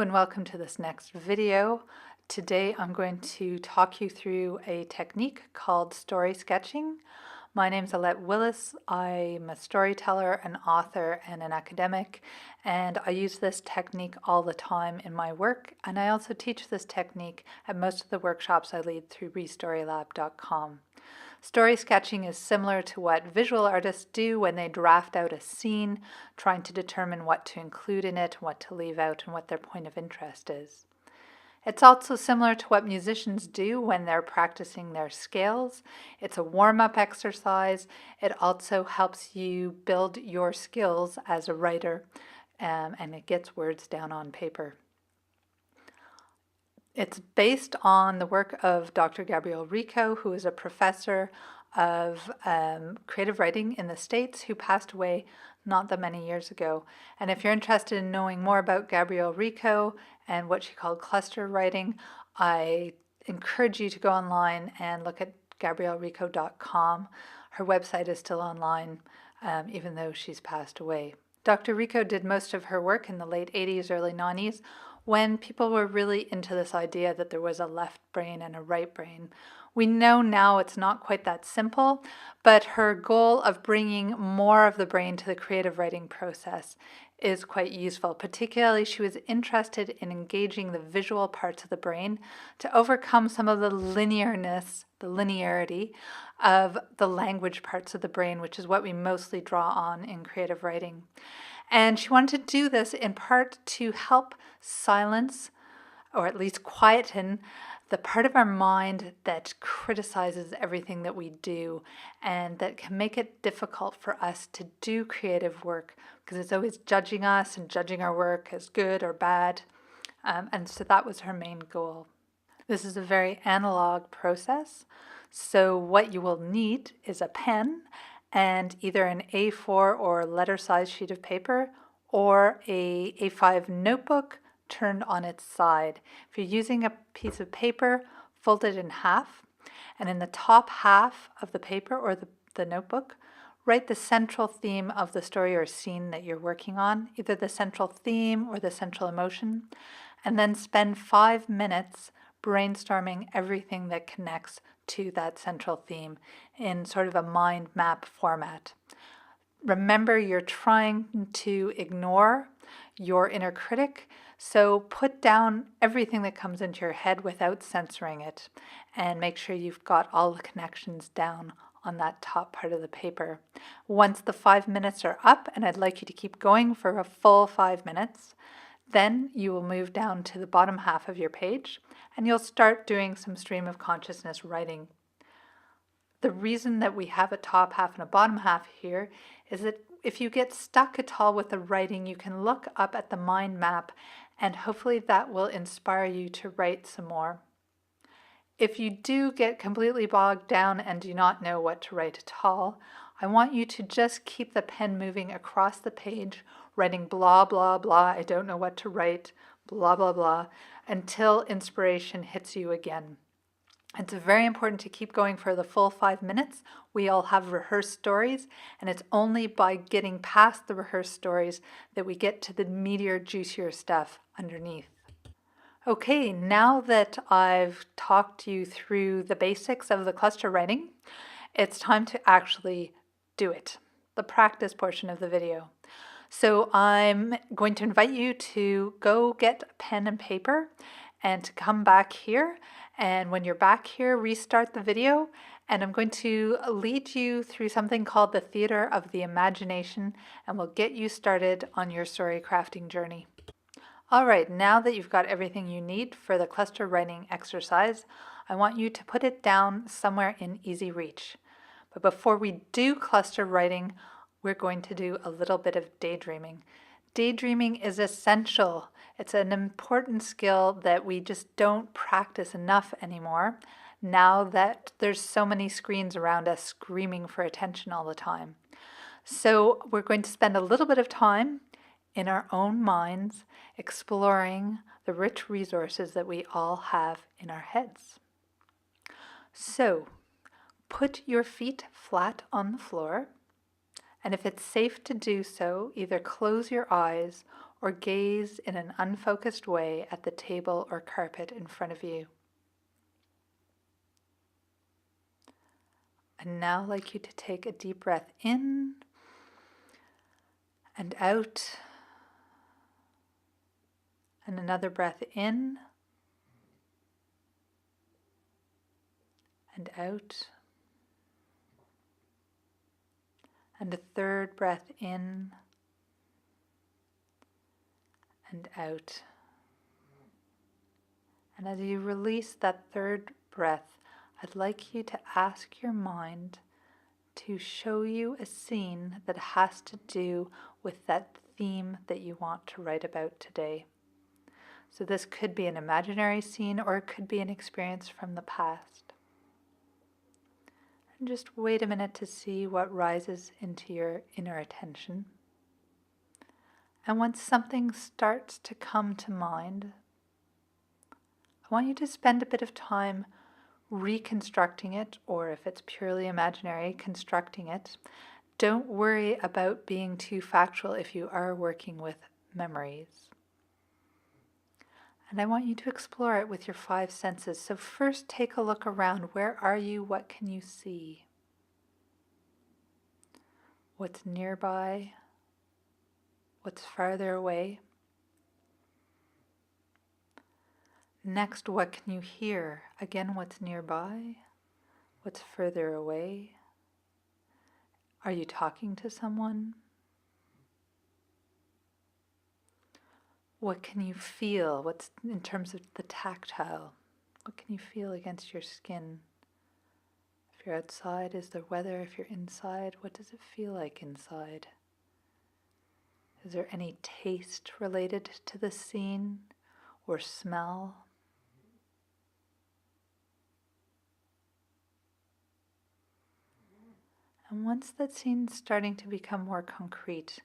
and welcome to this next video. Today I'm going to talk you through a technique called story sketching. My name's Alette Willis. I'm a storyteller, an author, and an academic, and I use this technique all the time in my work, and I also teach this technique at most of the workshops I lead through restorylab.com. Story sketching is similar to what visual artists do when they draft out a scene, trying to determine what to include in it, what to leave out, and what their point of interest is. It's also similar to what musicians do when they're practicing their scales. It's a warm-up exercise. It also helps you build your skills as a writer, and it gets words down on paper. It's based on the work of Dr. Gabrielle Rico, who is a professor of creative writing in the States, who passed away not that many years ago. And if you're interested in knowing more about Gabrielle Rico and what she called cluster writing, I encourage you to go online and look at gabriellerico.com. Her website is still online, even though she's passed away. Dr. Rico did most of her work in the late 80s, early 90s, when people were really into this idea that there was a left brain and a right brain. We know now it's not quite that simple, but her goal of bringing more of the brain to the creative writing process is quite useful. Particularly, she was interested in engaging the visual parts of the brain to overcome some of the linearity of the language parts of the brain, which is what we mostly draw on in creative writing. And she wanted to do this in part to help silence, or at least quieten, the part of our mind that criticizes everything that we do and that can make it difficult for us to do creative work because it's always judging us and judging our work as good or bad. And so that was her main goal. This is a very analog process. So what you will need is a pen and either an A4 or letter-sized sheet of paper or a A5 notebook turned on its side. If you're using a piece of paper, fold it in half, and in the top half of the paper or the notebook, write the central theme of the story or scene that you're working on, either the central theme or the central emotion, and then spend 5 minutes brainstorming everything that connects to that central theme in sort of a mind map format. Remember, you're trying to ignore your inner critic, so put down everything that comes into your head without censoring it, and make sure you've got all the connections down on that top part of the paper. Once the 5 minutes are up, and I'd like you to keep going for a full 5 minutes, then you will move down to the bottom half of your page and you'll start doing some stream of consciousness writing. The reason that we have a top half and a bottom half here is that if you get stuck at all with the writing, you can look up at the mind map and hopefully that will inspire you to write some more. If you do get completely bogged down and do not know what to write at all, I want you to just keep the pen moving across the page, writing blah, blah, blah, I don't know what to write, blah, blah, blah, until inspiration hits you again. It's very important to keep going for the full 5 minutes. We all have rehearsed stories, and it's only by getting past the rehearsed stories that we get to the meatier, juicier stuff underneath. Okay, now that I've talked you through the basics of the cluster writing, it's time to actually do it, the practice portion of the video. So I'm going to invite you to go get a pen and paper and to come back here. And when you're back here, restart the video. And I'm going to lead you through something called the theater of the imagination, and we'll get you started on your story crafting journey. All right, now that you've got everything you need for the cluster writing exercise, I want you to put it down somewhere in easy reach. But before we do cluster writing, we're going to do a little bit of daydreaming. Daydreaming is essential. It's an important skill that we just don't practice enough anymore, now that there's so many screens around us screaming for attention all the time. So we're going to spend a little bit of time in our own minds exploring the rich resources that we all have in our heads. So put your feet flat on the floor, and if it's safe to do so, either close your eyes or gaze in an unfocused way at the table or carpet in front of you. And now I'd like you to take a deep breath in and out, and another breath in and out, and a third breath in and out. And as you release that third breath, I'd like you to ask your mind to show you a scene that has to do with that theme that you want to write about today. So this could be an imaginary scene, or it could be an experience from the past. And just wait a minute to see what rises into your inner attention. And once something starts to come to mind, I want you to spend a bit of time reconstructing it, or if it's purely imaginary, constructing it. Don't worry about being too factual if you are working with memories. And I want you to explore it with your 5 senses. So first, take a look around. Where are you? What can you see? What's nearby? What's farther away? Next, what can you hear? Again, what's nearby? What's further away? Are you talking to someone? What can you feel? What's in terms of the tactile? What can you feel against your skin? If you're outside, is there weather? If you're inside, what does it feel like inside? Is there any taste related to the scene or smell? And once that scene's starting to become more concrete,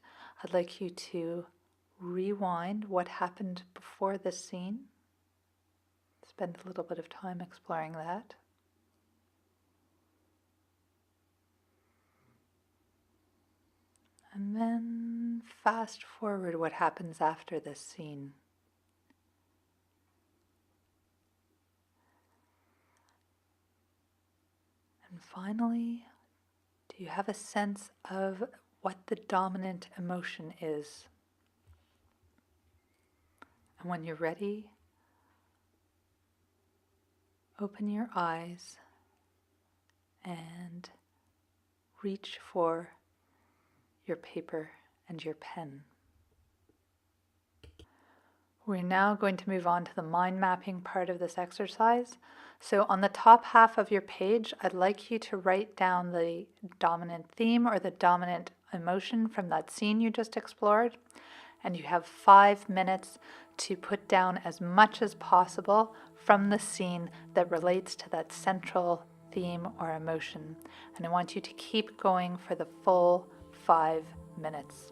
I'd like you to rewind what happened before this scene. Spend a little bit of time exploring that. And then fast forward what happens after this scene. And finally, do you have a sense of what the dominant emotion is? And when you're ready, open your eyes and reach for your paper and your pen. We're now going to move on to the mind mapping part of this exercise. So on the top half of your page, I'd like you to write down the dominant theme or the dominant emotion from that scene you just explored. And you have 5 minutes to put down as much as possible from the scene that relates to that central theme or emotion. And I want you to keep going for the full 5 minutes.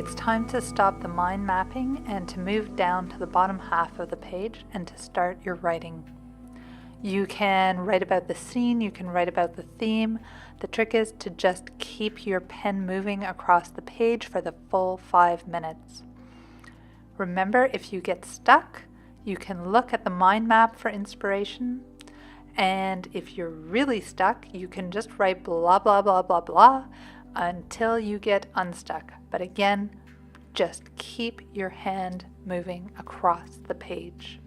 it's time to stop the mind mapping and to move down to the bottom half of the page and to start your writing. You can write about the scene, you can write about the theme. The trick is to just keep your pen moving across the page for the full 5 minutes. Remember, if you get stuck, you can look at the mind map for inspiration. And if you're really stuck, you can just write blah, blah, blah, blah, blah until you get unstuck. But again, just keep your hand moving across the page.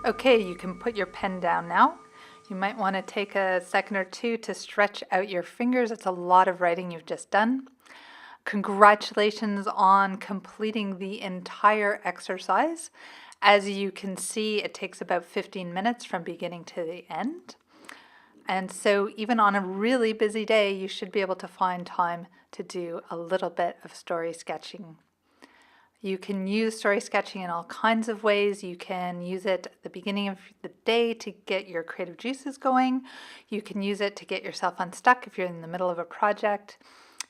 Okay, you can put your pen down now. You might want to take a second or two to stretch out your fingers. It's a lot of writing you've just done. Congratulations on completing the entire exercise. As you can see, it takes about 15 minutes from beginning to the end. And so even on a really busy day, you should be able to find time to do a little bit of story sketching. You can use story sketching in all kinds of ways. You can use it at the beginning of the day to get your creative juices going. You can use it to get yourself unstuck if you're in the middle of a project.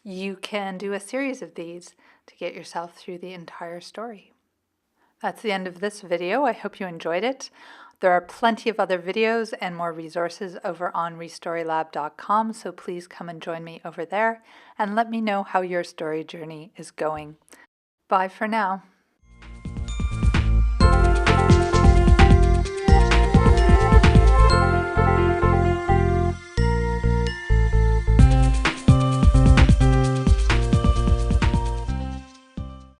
You can do a series of these to get yourself through the entire story. That's the end of this video. I hope you enjoyed it. There are plenty of other videos and more resources over on restorylab.com, so please come and join me over there and let me know how your story journey is going. Bye for now.